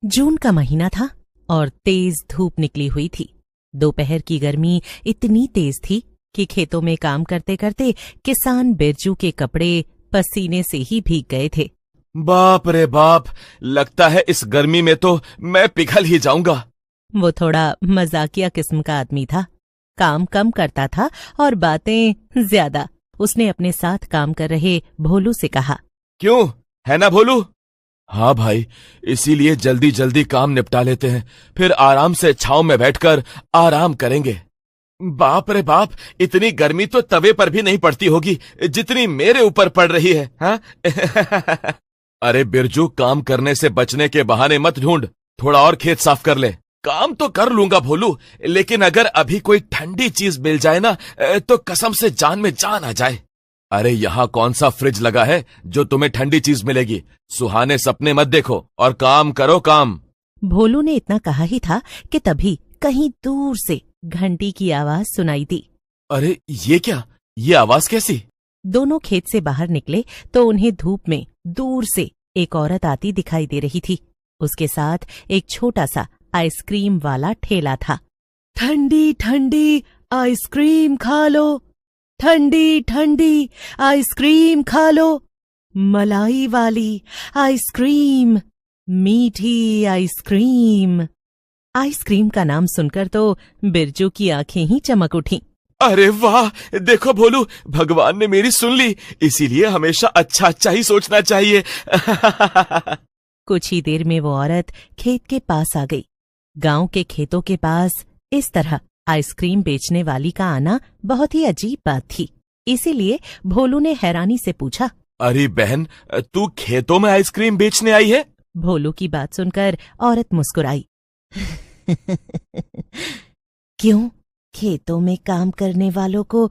जून का महीना था और तेज धूप निकली हुई थी। दोपहर की गर्मी इतनी तेज थी कि खेतों में काम करते करते किसान बिरजू के कपड़े पसीने से ही भीग गए थे। बाप रे बाप, लगता है इस गर्मी में तो मैं पिघल ही जाऊंगा। वो थोड़ा मजाकिया किस्म का आदमी था, काम कम करता था और बातें ज्यादा। उसने अपने साथ काम कर रहे भोलू से कहा, क्यों है ना भोलू? हाँ भाई, इसीलिए जल्दी जल्दी काम निपटा लेते हैं, फिर आराम से छांव में बैठकर आराम करेंगे। बाप रे बाप, इतनी गर्मी तो तवे पर भी नहीं पड़ती होगी जितनी मेरे ऊपर पड़ रही है। हाँ? अरे बिरजू, काम करने से बचने के बहाने मत ढूंढ, थोड़ा और खेत साफ कर ले। काम तो कर लूंगा भोलू, लेकिन अगर अभी कोई ठंडी चीज मिल जाए ना तो कसम से जान में जान आ जाए। अरे यहाँ कौन सा फ्रिज लगा है जो तुम्हें ठंडी चीज मिलेगी? सुहाने सपने मत देखो और काम करो काम। भोलू ने इतना कहा ही था कि तभी कहीं दूर से घंटी की आवाज सुनाई दी। अरे ये क्या, ये आवाज कैसी? दोनों खेत से बाहर निकले तो उन्हें धूप में दूर से एक औरत आती दिखाई दे रही थी। उसके साथ एक छोटा सा आइसक्रीम वाला ठेला था। ठंडी ठंडी आइसक्रीम खा लो, ठंडी ठंडी आइसक्रीम खा लो, मलाई वाली आइसक्रीम, मीठी आइसक्रीम। आइसक्रीम का नाम सुनकर तो बिरजू की आंखें ही चमक उठीं। अरे वाह, देखो भोलू, भगवान ने मेरी सुन ली, इसीलिए हमेशा अच्छा अच्छा ही सोचना चाहिए। कुछ ही देर में वो औरत खेत के पास आ गई। गांव के खेतों के पास इस तरह आइसक्रीम बेचने वाली का आना बहुत ही अजीब बात थी। इसीलिए भोलू ने हैरानी से पूछा, अरे बहन, तू खेतों में आइसक्रीम बेचने आई है? भोलू की बात सुनकर औरत मुस्कुराई। क्यों, खेतों में काम करने वालों को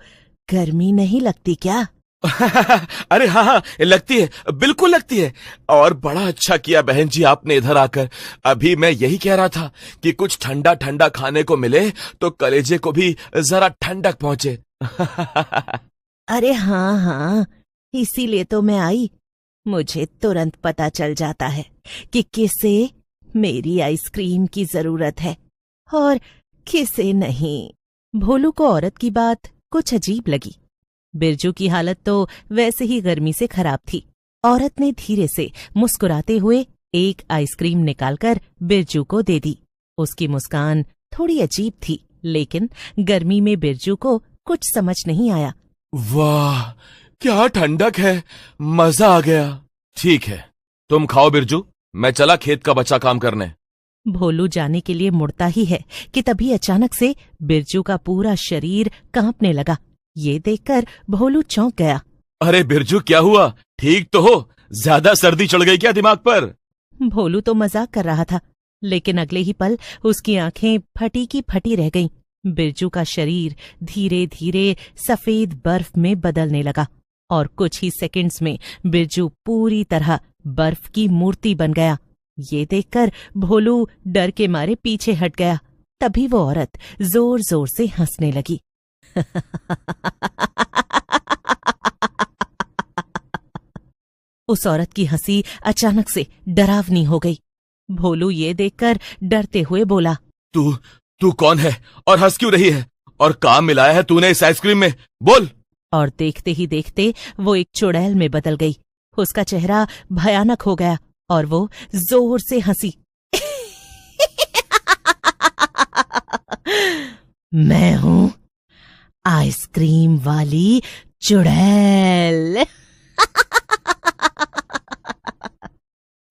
गर्मी नहीं लगती क्या? अरे हाँ हाँ, लगती है, बिल्कुल लगती है। और बड़ा अच्छा किया बहन जी आपने इधर आकर। अभी मैं यही कह रहा था कि कुछ ठंडा ठंडा खाने को मिले तो कलेजे को भी जरा ठंडक पहुंचे। अरे हाँ हाँ, इसीलिए तो मैं आई। मुझे तुरंत पता चल जाता है कि किसे मेरी आइसक्रीम की जरूरत है और किसे नहीं। भोलू को औरत की बात कुछ अजीब लगी। बिरजू की हालत तो वैसे ही गर्मी से खराब थी। औरत ने धीरे से मुस्कुराते हुए एक आइसक्रीम निकालकर बिरजू को दे दी। उसकी मुस्कान थोड़ी अजीब थी, लेकिन गर्मी में बिरजू को कुछ समझ नहीं आया। वाह, क्या ठंडक है, मजा आ गया। ठीक है, तुम खाओ बिरजू, मैं चला खेत का बचा काम करने। भोलू जाने के लिए मुड़ता ही है कि तभी अचानक से बिरजू का पूरा शरीर कांपने लगा। ये देखकर भोलू चौंक गया। अरे बिरजू, क्या हुआ? ठीक तो हो? ज्यादा सर्दी चढ़ गई क्या दिमाग पर? भोलू तो मजाक कर रहा था, लेकिन अगले ही पल उसकी आंखें फटी की फटी रह गईं। बिरजू का शरीर धीरे धीरे सफेद बर्फ में बदलने लगा और कुछ ही सेकंड्स में बिरजू पूरी तरह बर्फ की मूर्ति बन गया। ये देखकर भोलू डर के मारे पीछे हट गया। तभी वो औरत जोर जोर से हंसने लगी। उस औरत की हंसी अचानक से डरावनी हो गई। भोलू ये देखकर डरते हुए बोला, तू कौन है और हंस क्यों रही है? और काम मिलाया है तूने इस आइसक्रीम में? बोल। और देखते ही देखते वो एक चुड़ैल में बदल गई। उसका चेहरा भयानक हो गया और वो जोर से हंसी। मैं हूं आइसक्रीम वाली चुड़ैल।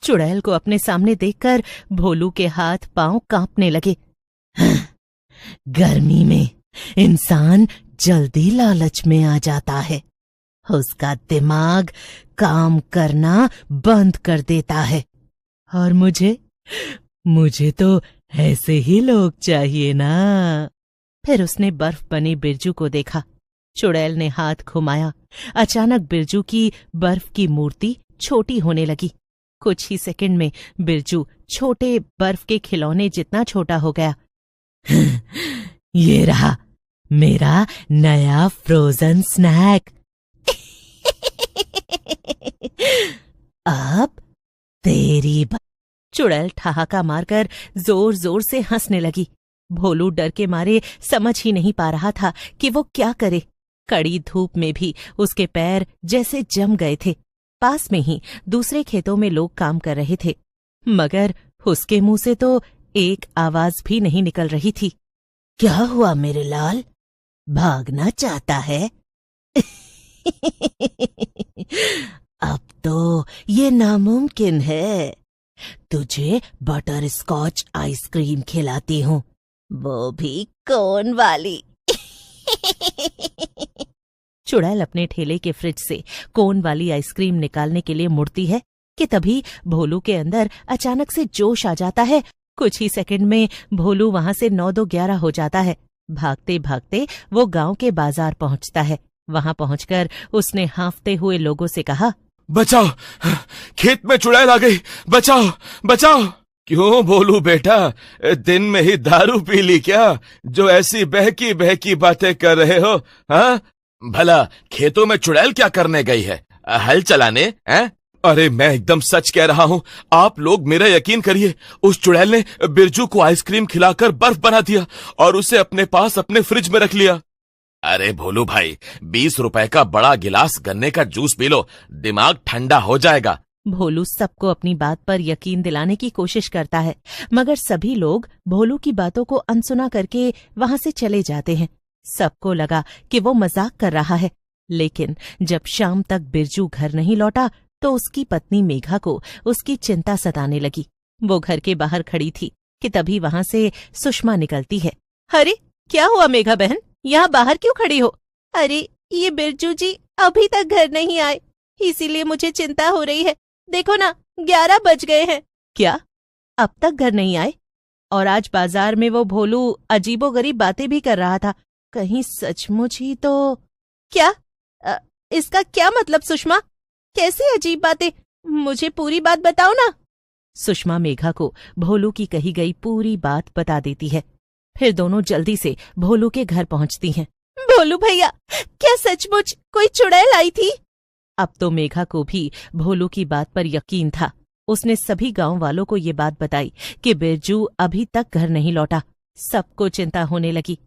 चुड़ैल को अपने सामने देखकर भोलू के हाथ पांव कांपने लगे। गर्मी में इंसान जल्दी लालच में आ जाता है, उसका दिमाग काम करना बंद कर देता है। और मुझे तो ऐसे ही लोग चाहिए ना। फिर उसने बर्फ बने बिरजू को देखा। चुड़ैल ने हाथ घुमाया। अचानक बिरजू की बर्फ की मूर्ति छोटी होने लगी। कुछ ही सेकंड में बिरजू छोटे बर्फ के खिलौने जितना छोटा हो गया। ये रहा मेरा नया फ्रोजन स्नैक। अब तेरी चुड़ैल ठहाका मारकर जोर जोर से हंसने लगी। भोलू डर के मारे समझ ही नहीं पा रहा था कि वो क्या करे। कड़ी धूप में भी उसके पैर जैसे जम गए थे। पास में ही दूसरे खेतों में लोग काम कर रहे थे, मगर उसके मुंह से तो एक आवाज भी नहीं निकल रही थी। क्या हुआ मेरे लाल, भागना चाहता है? अब तो ये नामुमकिन है। तुझे बटर स्कॉच आइसक्रीम खिलाती हूँ, वो भी कोन वाली। चुड़ैल अपने ठेले के फ्रिज से कोन वाली आइसक्रीम निकालने के लिए मुड़ती है कि तभी भोलू के अंदर अचानक से जोश आ जाता है। कुछ ही सेकंड में भोलू वहां से 9-2-11 हो जाता है। भागते भागते वो गांव के बाजार पहुंचता है। वहां पहुंचकर उसने हांफते हुए लोगों से कहा, बचाओ, खेत में चुड़ैल आ गई, बचाओ बचाओ। क्यों भोलू बेटा, दिन में ही दारू पी ली क्या, जो ऐसी बहकी बहकी बातें कर रहे हो? हाँ, भला खेतों में चुड़ैल क्या करने गई है, हल चलाने? हैं? अरे मैं एकदम सच कह रहा हूँ, आप लोग मेरा यकीन करिए, उस चुड़ैल ने बिरजू को आइसक्रीम खिलाकर बर्फ बना दिया और उसे अपने पास अपने फ्रिज में रख लिया। अरे भोलू भाई, 20 रुपए का बड़ा गिलास गन्ने का जूस पी लो, दिमाग ठंडा हो जाएगा। भोलू सबको अपनी बात पर यकीन दिलाने की कोशिश करता है, मगर सभी लोग भोलू की बातों को अनसुना करके वहां से चले जाते हैं। सबको लगा कि वो मजाक कर रहा है, लेकिन जब शाम तक बिरजू घर नहीं लौटा तो उसकी पत्नी मेघा को उसकी चिंता सताने लगी। वो घर के बाहर खड़ी थी कि तभी वहां से सुषमा निकलती है। अरे क्या हुआ मेघा बहन, यहाँ बाहर क्यों खड़ी हो? अरे ये बिरजू जी अभी तक घर नहीं आए, इसीलिए मुझे चिंता हो रही है। देखो ना, 11 बज गए हैं। क्या, अब तक घर नहीं आए? और आज बाजार में वो भोलू अजीबोगरीब बातें भी कर रहा था, कहीं सचमुच ही तो? क्या इसका क्या मतलब सुषमा? कैसे अजीब बातें? मुझे पूरी बात बताओ ना। सुषमा मेघा को भोलू की कही गई पूरी बात बता देती है। फिर दोनों जल्दी से भोलू के घर पहुंचती हैं। भोलू भैया, क्या सचमुच कोई चुड़ैल आई थी? अब तो मेघा को भी भोलू की बात पर यकीन था। उसने सभी गांव वालों को ये बात बताई कि बिरजू अभी तक घर नहीं लौटा। सबको चिंता होने लगी।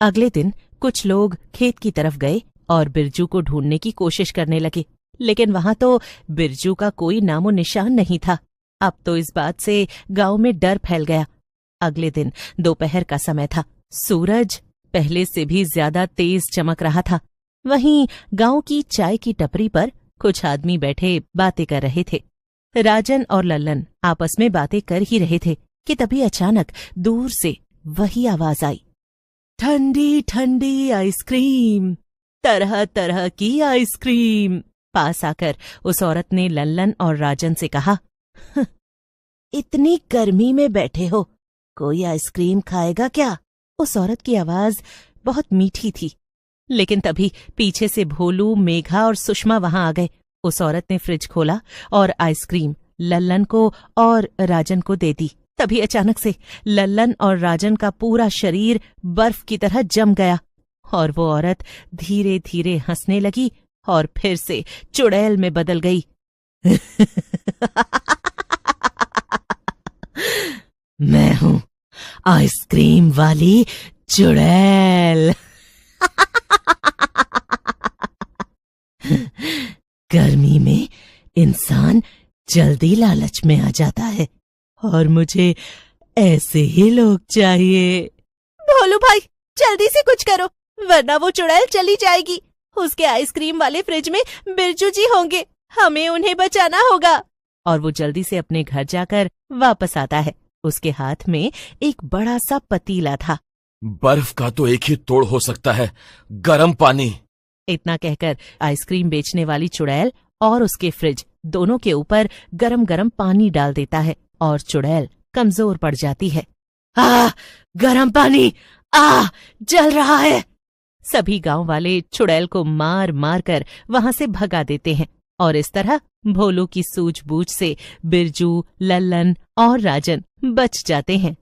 अगले दिन कुछ लोग खेत की तरफ गए और बिरजू को ढूंढने की कोशिश करने लगे, लेकिन वहां तो बिरजू का कोई नामो निशान नहीं था। अब तो इस बात से गांव में डर फैल गया। अगले दिन दोपहर का समय था। सूरज पहले से भी ज्यादा तेज चमक रहा था। वहीं गांव की चाय की टपरी पर कुछ आदमी बैठे बातें कर रहे थे। राजन और लल्लन आपस में बातें कर ही रहे थे कि तभी अचानक दूर से वही आवाज आई, ठंडी ठंडी आइसक्रीम, तरह तरह की आइसक्रीम। पास आकर उस औरत ने लल्लन और राजन से कहा, इतनी गर्मी में बैठे हो, कोई आइसक्रीम खाएगा क्या? उस औरत की आवाज बहुत मीठी थी, लेकिन तभी पीछे से भोलू, मेघा और सुषमा वहां आ गए। उस औरत ने फ्रिज खोला और आइसक्रीम लल्लन को और राजन को दे दी। तभी अचानक से लल्लन और राजन का पूरा शरीर बर्फ की तरह जम गया और वो औरत धीरे धीरे हंसने लगी और फिर से चुड़ैल में बदल गई। मैं हूं आइसक्रीम वाली चुड़ैल। गर्मी में इंसान जल्दी लालच में आ जाता है और मुझे ऐसे ही लोग चाहिए। भोलू भाई, जल्दी से कुछ करो, वरना वो चुड़ैल चली जाएगी। उसके आइसक्रीम वाले फ्रिज में बिरजू जी होंगे, हमें उन्हें बचाना होगा। और वो जल्दी से अपने घर जाकर वापस आता है। उसके हाथ में एक बड़ा सा पतीला था। बर्फ का तो एक ही तोड़ हो सकता है, गर्म पानी। इतना कहकर आइसक्रीम बेचने वाली चुड़ैल और उसके फ्रिज दोनों के ऊपर गरम गरम पानी डाल देता है और चुड़ैल कमजोर पड़ जाती है। गरम पानी, जल रहा है। सभी गांव वाले चुड़ैल को मार मार कर वहां से भगा देते हैं और इस तरह भोलू की सूझबूझ से बिरजू, लल्लन और राजन बच जाते हैं।